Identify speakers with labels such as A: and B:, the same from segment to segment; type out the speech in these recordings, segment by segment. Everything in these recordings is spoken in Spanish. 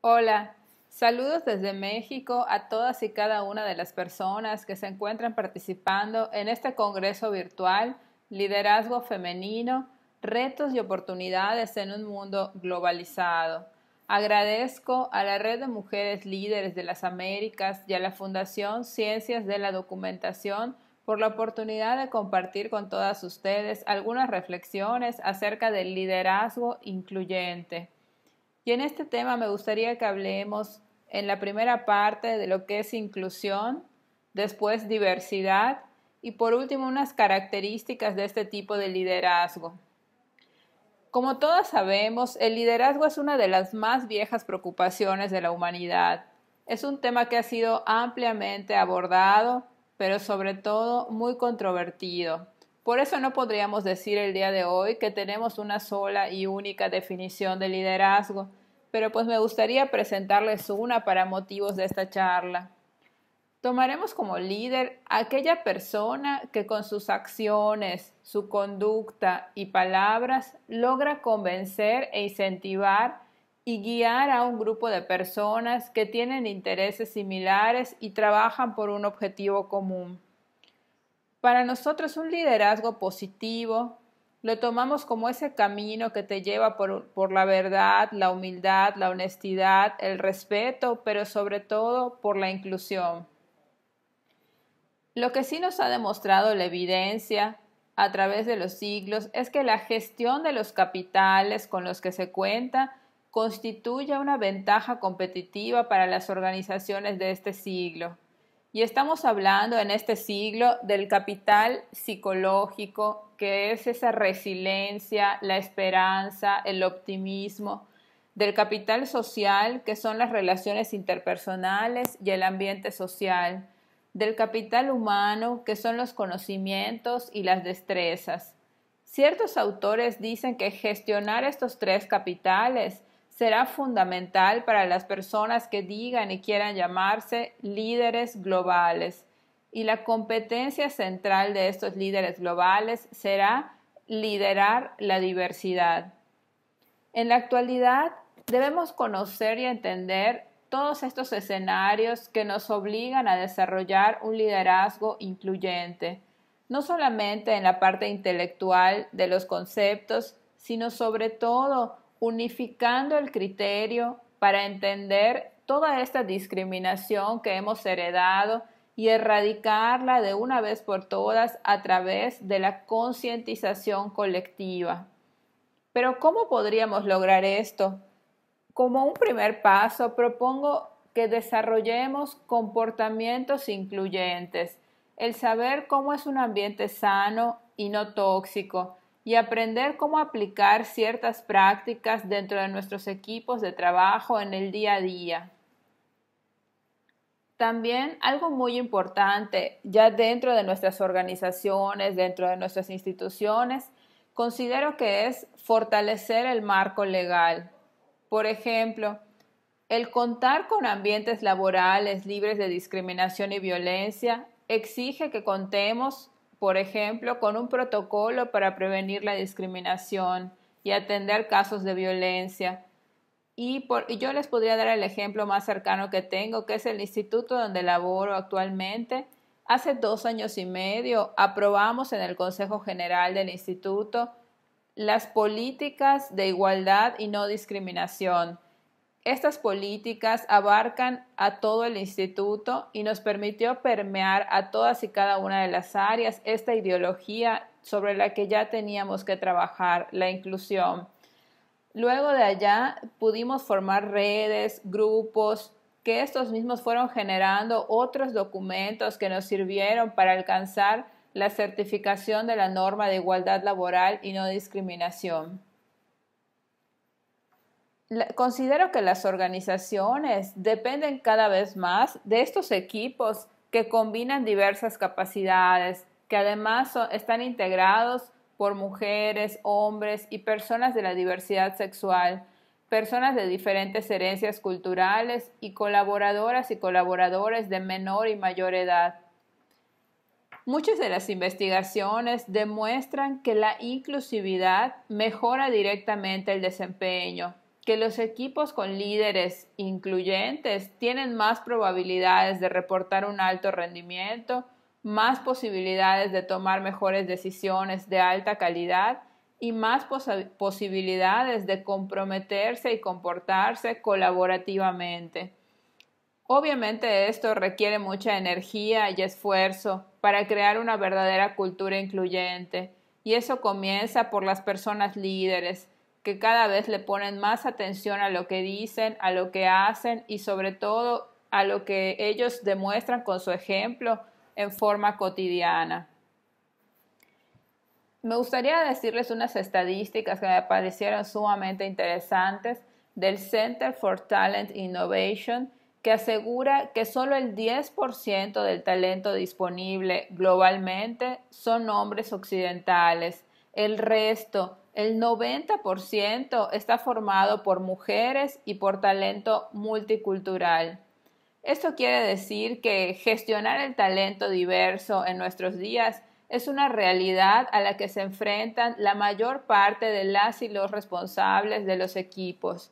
A: Hola, saludos desde México a todas y cada una de las personas que se encuentran participando en este congreso virtual Liderazgo Femenino, Retos y Oportunidades en un Mundo Globalizado. Agradezco a la Red de Mujeres Líderes de las Américas y a la Fundación Ciencias de la Documentación por la oportunidad de compartir con todas ustedes algunas reflexiones acerca del liderazgo incluyente. Y en este tema me gustaría que hablemos en la primera parte de lo que es inclusión, después diversidad y por último unas características de este tipo de liderazgo. Como todos sabemos, el liderazgo es una de las más viejas preocupaciones de la humanidad. Es un tema que ha sido ampliamente abordado, pero sobre todo muy controvertido. Por eso no podríamos decir el día de hoy que tenemos una sola y única definición de liderazgo, pero pues me gustaría presentarles una para motivos de esta charla. Tomaremos como líder a aquella persona que con sus acciones, su conducta y palabras logra convencer e incentivar y guiar a un grupo de personas que tienen intereses similares y trabajan por un objetivo común. Para nosotros un liderazgo positivo lo tomamos como ese camino que te lleva por la verdad, la humildad, la honestidad, el respeto, pero sobre todo por la inclusión. Lo que sí nos ha demostrado la evidencia a través de los siglos es que la gestión de los capitales con los que se cuenta constituye una ventaja competitiva para las organizaciones de este siglo. Y estamos hablando en este siglo del capital psicológico, que es esa resiliencia, la esperanza, el optimismo, del capital social, que son las relaciones interpersonales y el ambiente social, del capital humano, que son los conocimientos y las destrezas. Ciertos autores dicen que gestionar estos tres capitales será fundamental para las personas que digan y quieran llamarse líderes globales. Y la competencia central de estos líderes globales será liderar la diversidad. En la actualidad, debemos conocer y entender todos estos escenarios que nos obligan a desarrollar un liderazgo incluyente, no solamente en la parte intelectual de los conceptos, sino sobre todo unificando el criterio para entender toda esta discriminación que hemos heredado y erradicarla de una vez por todas a través de la concientización colectiva. Pero ¿cómo podríamos lograr esto? Como un primer paso, propongo que desarrollemos comportamientos incluyentes, el saber cómo es un ambiente sano y no tóxico, y aprender cómo aplicar ciertas prácticas dentro de nuestros equipos de trabajo en el día a día. También algo muy importante, ya dentro de nuestras organizaciones, dentro de nuestras instituciones, considero que es fortalecer el marco legal. Por ejemplo, el contar con ambientes laborales libres de discriminación y violencia exige que contemos, por ejemplo, con un protocolo para prevenir la discriminación y atender casos de violencia. Y yo les podría dar el ejemplo más cercano que tengo, que es el instituto donde laboro actualmente. Hace 2 años y medio aprobamos en el Consejo General del Instituto las políticas de igualdad y no discriminación. Estas políticas abarcan a todo el instituto y nos permitió permear a todas y cada una de las áreas esta ideología sobre la que ya teníamos que trabajar, la inclusión. Luego de allá pudimos formar redes, grupos, que estos mismos fueron generando otros documentos que nos sirvieron para alcanzar la certificación de la norma de igualdad laboral y no discriminación. Considero que las organizaciones dependen cada vez más de estos equipos que combinan diversas capacidades, que además están integrados por mujeres, hombres y personas de la diversidad sexual, personas de diferentes herencias culturales y colaboradoras y colaboradores de menor y mayor edad. Muchas de las investigaciones demuestran que la inclusividad mejora directamente el desempeño, que los equipos con líderes incluyentes tienen más probabilidades de reportar un alto rendimiento, más posibilidades de tomar mejores decisiones de alta calidad y más posibilidades de comprometerse y comportarse colaborativamente. Obviamente esto requiere mucha energía y esfuerzo para crear una verdadera cultura incluyente, y eso comienza por las personas líderes, que cada vez le ponen más atención a lo que dicen, a lo que hacen y sobre todo a lo que ellos demuestran con su ejemplo en forma cotidiana. Me gustaría decirles unas estadísticas que me parecieron sumamente interesantes del Center for Talent Innovation, que asegura que solo el 10% del talento disponible globalmente son hombres occidentales. El resto, el 90%, está formado por mujeres y por talento multicultural. Esto quiere decir que gestionar el talento diverso en nuestros días es una realidad a la que se enfrentan la mayor parte de las y los responsables de los equipos.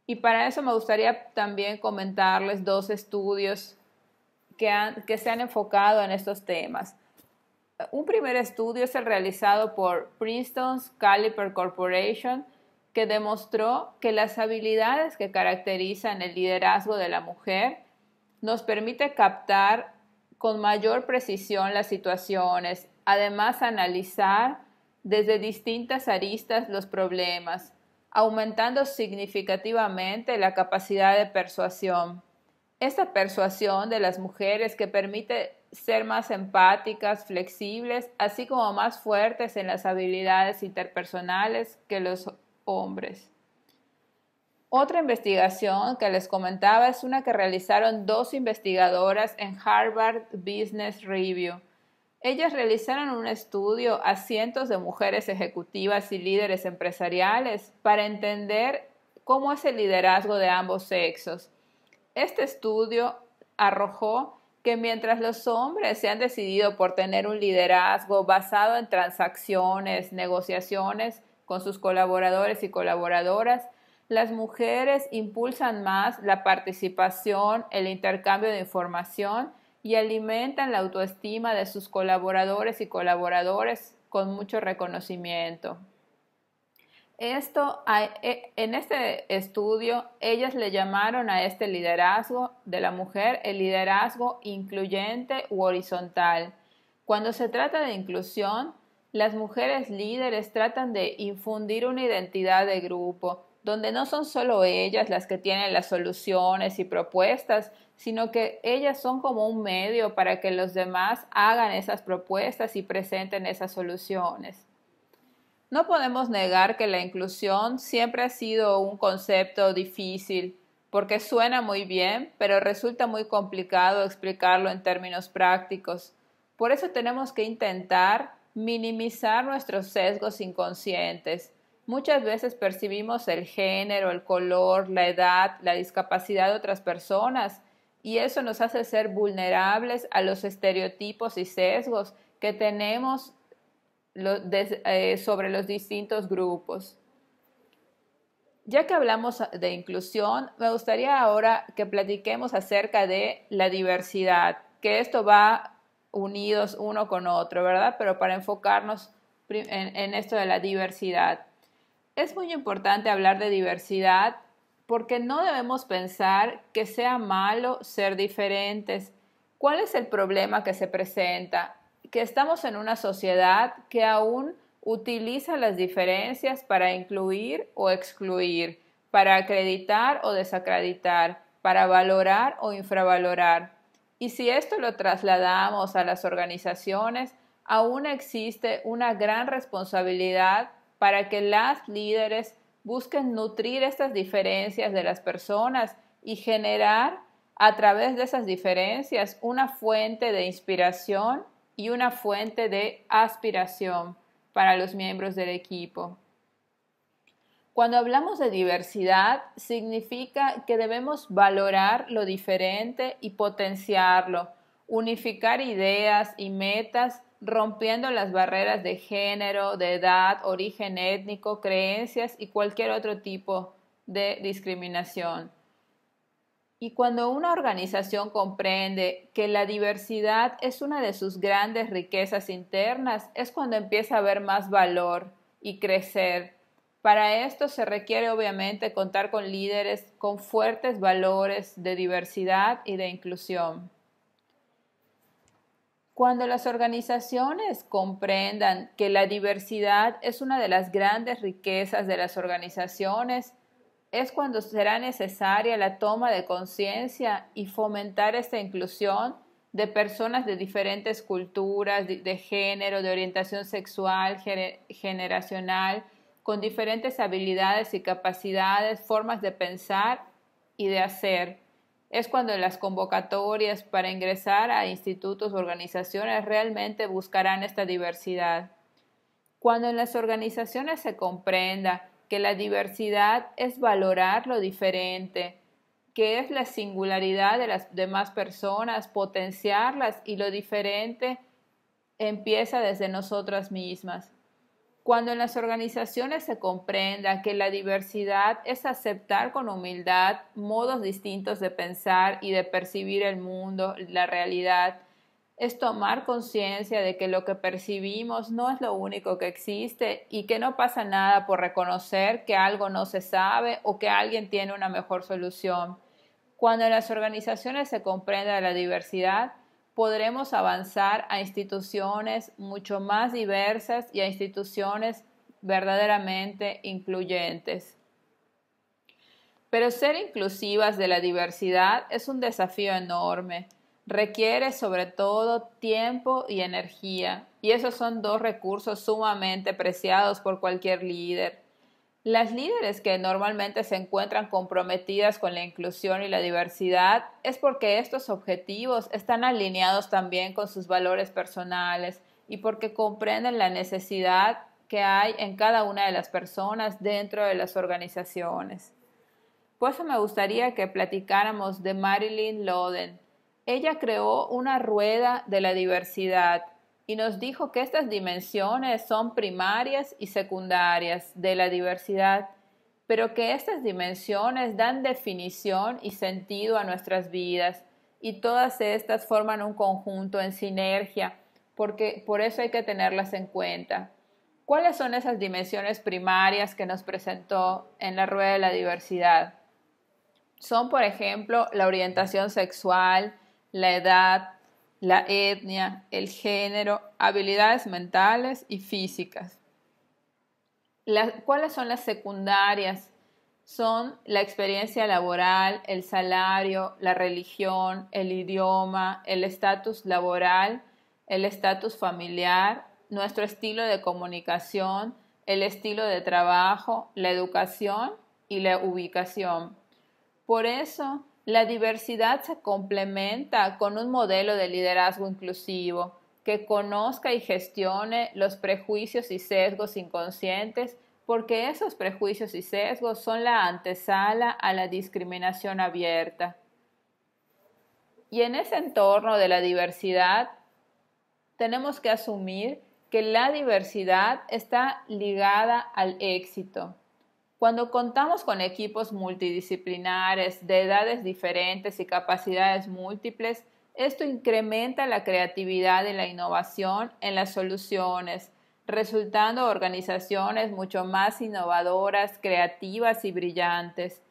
A: Y para eso me gustaría también comentarles dos estudios que se han enfocado en estos temas. Un primer estudio es el realizado por Princeton's Caliper Corporation, que demostró que las habilidades que caracterizan el liderazgo de la mujer nos permite captar con mayor precisión las situaciones, además analizar desde distintas aristas los problemas, aumentando significativamente la capacidad de persuasión. Esta persuasión de las mujeres que permite ser más empáticas, flexibles, así como más fuertes en las habilidades interpersonales que los hombres. Otra investigación que les comentaba es una que realizaron dos investigadoras en Harvard Business Review. Ellas realizaron un estudio a cientos de mujeres ejecutivas y líderes empresariales para entender cómo es el liderazgo de ambos sexos. Este estudio arrojó que mientras los hombres se han decidido por tener un liderazgo basado en transacciones, negociaciones con sus colaboradores y colaboradoras, las mujeres impulsan más la participación, el intercambio de información y alimentan la autoestima de sus colaboradores y colaboradores con mucho reconocimiento. En este estudio, ellas le llamaron a este liderazgo de la mujer el liderazgo incluyente u horizontal. Cuando se trata de inclusión, las mujeres líderes tratan de infundir una identidad de grupo, donde no son solo ellas las que tienen las soluciones y propuestas, sino que ellas son como un medio para que los demás hagan esas propuestas y presenten esas soluciones. No podemos negar que la inclusión siempre ha sido un concepto difícil, porque suena muy bien, pero resulta muy complicado explicarlo en términos prácticos. Por eso tenemos que intentar minimizar nuestros sesgos inconscientes. Muchas veces percibimos el género, el color, la edad, la discapacidad de otras personas, y eso nos hace ser vulnerables a los estereotipos y sesgos que tenemos sobre los distintos grupos. Ya que hablamos de inclusión, me gustaría ahora que platiquemos acerca de la diversidad, que esto va unidos uno con otro, ¿verdad? Pero para enfocarnos en esto de la diversidad. Es muy importante hablar de diversidad porque no debemos pensar que sea malo ser diferentes. ¿Cuál es el problema que se presenta? Que estamos en una sociedad que aún utiliza las diferencias para incluir o excluir, para acreditar o desacreditar, para valorar o infravalorar. Y si esto lo trasladamos a las organizaciones, aún existe una gran responsabilidad para que las líderes busquen nutrir estas diferencias de las personas y generar a través de esas diferencias una fuente de inspiración y una fuente de aspiración para los miembros del equipo. Cuando hablamos de diversidad, significa que debemos valorar lo diferente y potenciarlo, unificar ideas y metas, rompiendo las barreras de género, de edad, origen étnico, creencias y cualquier otro tipo de discriminación. Y cuando una organización comprende que la diversidad es una de sus grandes riquezas internas, es cuando empieza a haber más valor y crecer. Para esto se requiere obviamente contar con líderes con fuertes valores de diversidad y de inclusión. Cuando las organizaciones comprendan que la diversidad es una de las grandes riquezas de las organizaciones, es cuando será necesaria la toma de conciencia y fomentar esta inclusión de personas de diferentes culturas, de género, de orientación sexual, generacional, con diferentes habilidades y capacidades, formas de pensar y de hacer. Es cuando las convocatorias para ingresar a institutos o organizaciones realmente buscarán esta diversidad. Cuando en las organizaciones se comprenda que la diversidad es valorar lo diferente, que es la singularidad de las demás personas, potenciarlas, y lo diferente empieza desde nosotras mismas. Cuando en las organizaciones se comprenda que la diversidad es aceptar con humildad modos distintos de pensar y de percibir el mundo, la realidad, es tomar conciencia de que lo que percibimos no es lo único que existe y que no pasa nada por reconocer que algo no se sabe o que alguien tiene una mejor solución. Cuando en las organizaciones se comprenda la diversidad, podremos avanzar a instituciones mucho más diversas y a instituciones verdaderamente incluyentes. Pero ser inclusivas de la diversidad es un desafío enorme. Requiere sobre todo tiempo y energía, y esos son dos recursos sumamente preciados por cualquier líder. Las líderes que normalmente se encuentran comprometidas con la inclusión y la diversidad es porque estos objetivos están alineados también con sus valores personales y porque comprenden la necesidad que hay en cada una de las personas dentro de las organizaciones. Por eso me gustaría que platicáramos de Marilyn Loden. Ella creó una rueda de la diversidad y nos dijo que estas dimensiones son primarias y secundarias de la diversidad, pero que estas dimensiones dan definición y sentido a nuestras vidas y todas estas forman un conjunto en sinergia, porque por eso hay que tenerlas en cuenta. ¿Cuáles son esas dimensiones primarias que nos presentó en la rueda de la diversidad? Son, por ejemplo, la orientación sexual, la edad, la etnia, el género, habilidades mentales y físicas. ¿Cuáles son las secundarias? Son la experiencia laboral, el salario, la religión, el idioma, el estatus laboral, el estatus familiar, nuestro estilo de comunicación, el estilo de trabajo, la educación y la ubicación. Por eso, la diversidad se complementa con un modelo de liderazgo inclusivo que conozca y gestione los prejuicios y sesgos inconscientes, porque esos prejuicios y sesgos son la antesala a la discriminación abierta. Y en ese entorno de la diversidad, tenemos que asumir que la diversidad está ligada al éxito. Cuando contamos con equipos multidisciplinares de edades diferentes y capacidades múltiples, esto incrementa la creatividad y la innovación en las soluciones, resultando organizaciones mucho más innovadoras, creativas y brillantes.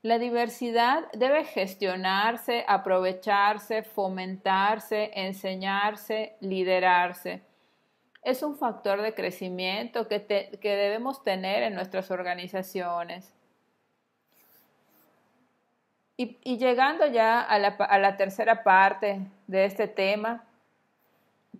A: La diversidad debe gestionarse, aprovecharse, fomentarse, enseñarse, liderarse. Es un factor de crecimiento que debemos tener en nuestras organizaciones. Y llegando ya a la tercera parte de este tema,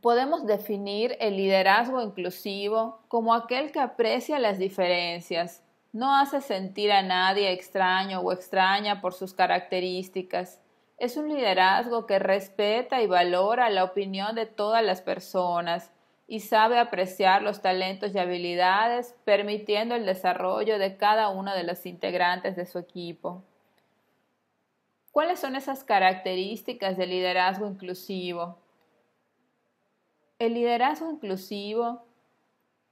A: podemos definir el liderazgo inclusivo como aquel que aprecia las diferencias, no hace sentir a nadie extraño o extraña por sus características. Es un liderazgo que respeta y valora la opinión de todas las personas y sabe apreciar los talentos y habilidades, permitiendo el desarrollo de cada uno de los integrantes de su equipo. ¿Cuáles son esas características del liderazgo inclusivo? El liderazgo inclusivo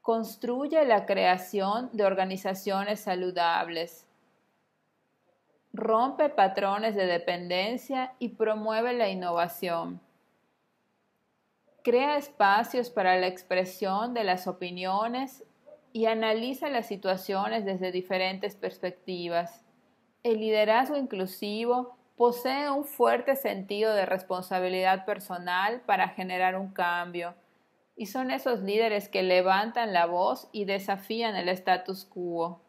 A: construye la creación de organizaciones saludables. rompe patrones de dependencia y promueve la innovación. Crea espacios para la expresión de las opiniones y analiza las situaciones desde diferentes perspectivas. El liderazgo inclusivo posee un fuerte sentido de responsabilidad personal para generar un cambio, y son esos líderes que levantan la voz y desafían el status quo.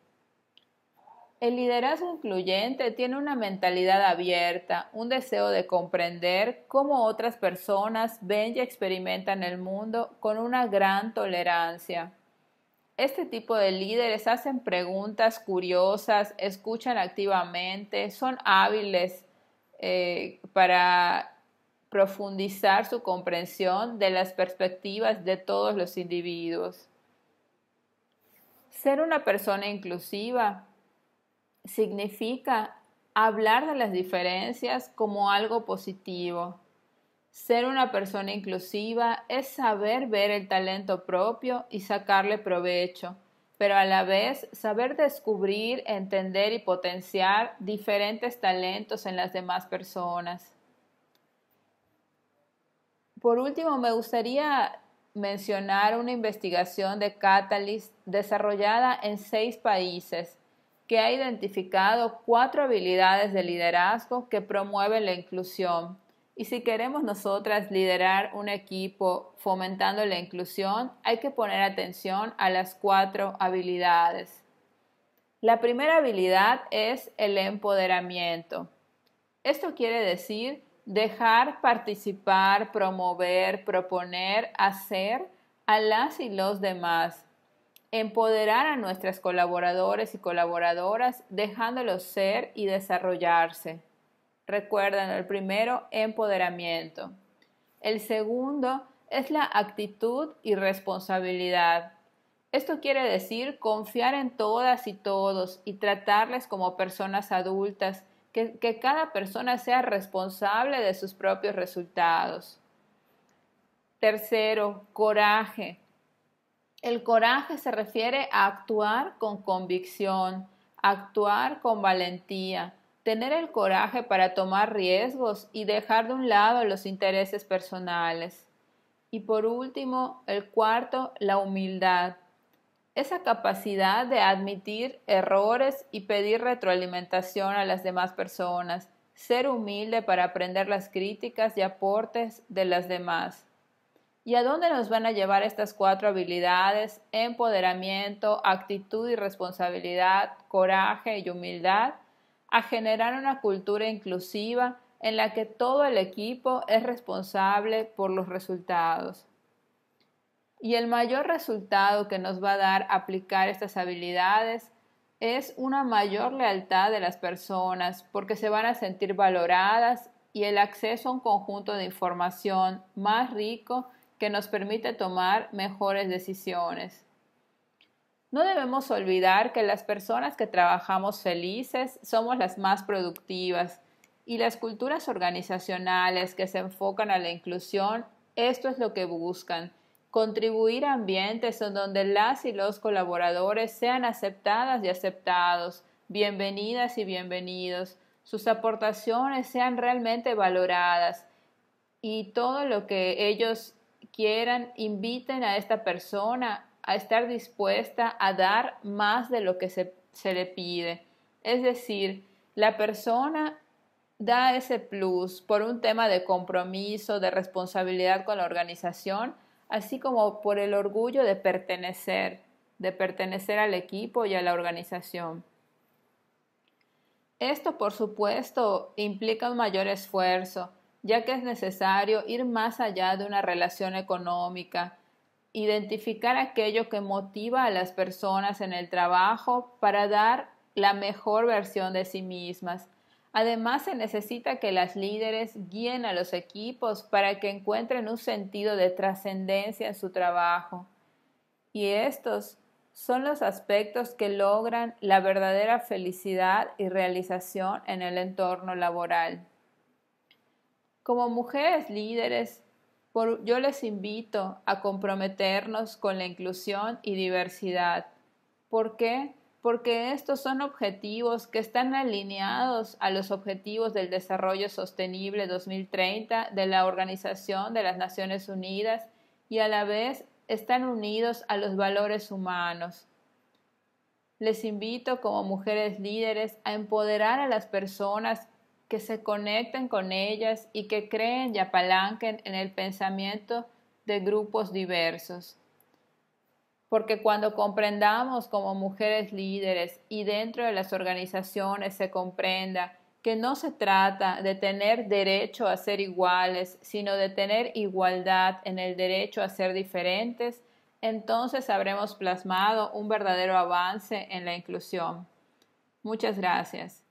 A: El liderazgo incluyente tiene una mentalidad abierta, un deseo de comprender cómo otras personas ven y experimentan el mundo con una gran tolerancia. Este tipo de líderes hacen preguntas curiosas, escuchan activamente, son hábiles para profundizar su comprensión de las perspectivas de todos los individuos. Ser una persona inclusiva significa hablar de las diferencias como algo positivo. Ser una persona inclusiva es saber ver el talento propio y sacarle provecho, pero a la vez saber descubrir, entender y potenciar diferentes talentos en las demás personas. Por último, me gustaría mencionar una investigación de Catalyst desarrollada en 6 países que ha identificado 4 habilidades de liderazgo que promueven la inclusión. Y si queremos nosotras liderar un equipo fomentando la inclusión, hay que poner atención a las 4 habilidades. La primera habilidad es el empoderamiento. Esto quiere decir dejar participar, promover, proponer, hacer a las y los demás. Empoderar a nuestros colaboradores y colaboradoras dejándolos ser y desarrollarse. Recuerden, el primero, empoderamiento. El segundo es la actitud y responsabilidad. Esto quiere decir confiar en todas y todos y tratarles como personas adultas, que cada persona sea responsable de sus propios resultados. Tercero, coraje. El coraje se refiere a actuar con convicción, actuar con valentía, tener el coraje para tomar riesgos y dejar de un lado los intereses personales. Y por último, el cuarto, la humildad. Esa capacidad de admitir errores y pedir retroalimentación a las demás personas, ser humilde para aprender las críticas y aportes de las demás. ¿Y a dónde nos van a llevar estas 4 habilidades? Empoderamiento, actitud y responsabilidad, coraje y humildad, a generar una cultura inclusiva en la que todo el equipo es responsable por los resultados. Y el mayor resultado que nos va a dar aplicar estas habilidades es una mayor lealtad de las personas porque se van a sentir valoradas y el acceso a un conjunto de información más rico que nos permite tomar mejores decisiones. No debemos olvidar que las personas que trabajamos felices somos las más productivas y las culturas organizacionales que se enfocan a la inclusión, esto es lo que buscan, contribuir a ambientes en donde las y los colaboradores sean aceptadas y aceptados, bienvenidas y bienvenidos, sus aportaciones sean realmente valoradas y todo lo que ellos quieran, inviten a esta persona a estar dispuesta a dar más de lo que se le pide. Es decir, la persona da ese plus por un tema de compromiso, de responsabilidad con la organización, así como por el orgullo de pertenecer al equipo y a la organización. Esto, por supuesto, implica un mayor esfuerzo, ya que es necesario ir más allá de una relación económica, identificar aquello que motiva a las personas en el trabajo para dar la mejor versión de sí mismas. Además, se necesita que las líderes guíen a los equipos para que encuentren un sentido de trascendencia en su trabajo. Y estos son los aspectos que logran la verdadera felicidad y realización en el entorno laboral. Como mujeres líderes, yo les invito a comprometernos con la inclusión y diversidad. ¿Por qué? porque estos son objetivos que están alineados a los objetivos del desarrollo sostenible 2030 de la Organización de las Naciones Unidas y a la vez están unidos a los valores humanos. Les invito como mujeres líderes a empoderar a las personas que se conecten con ellas y que creen y apalanquen en el pensamiento de grupos diversos. Porque cuando comprendamos como mujeres líderes y dentro de las organizaciones se comprenda que no se trata de tener derecho a ser iguales, sino de tener igualdad en el derecho a ser diferentes, entonces habremos plasmado un verdadero avance en la inclusión. Muchas gracias.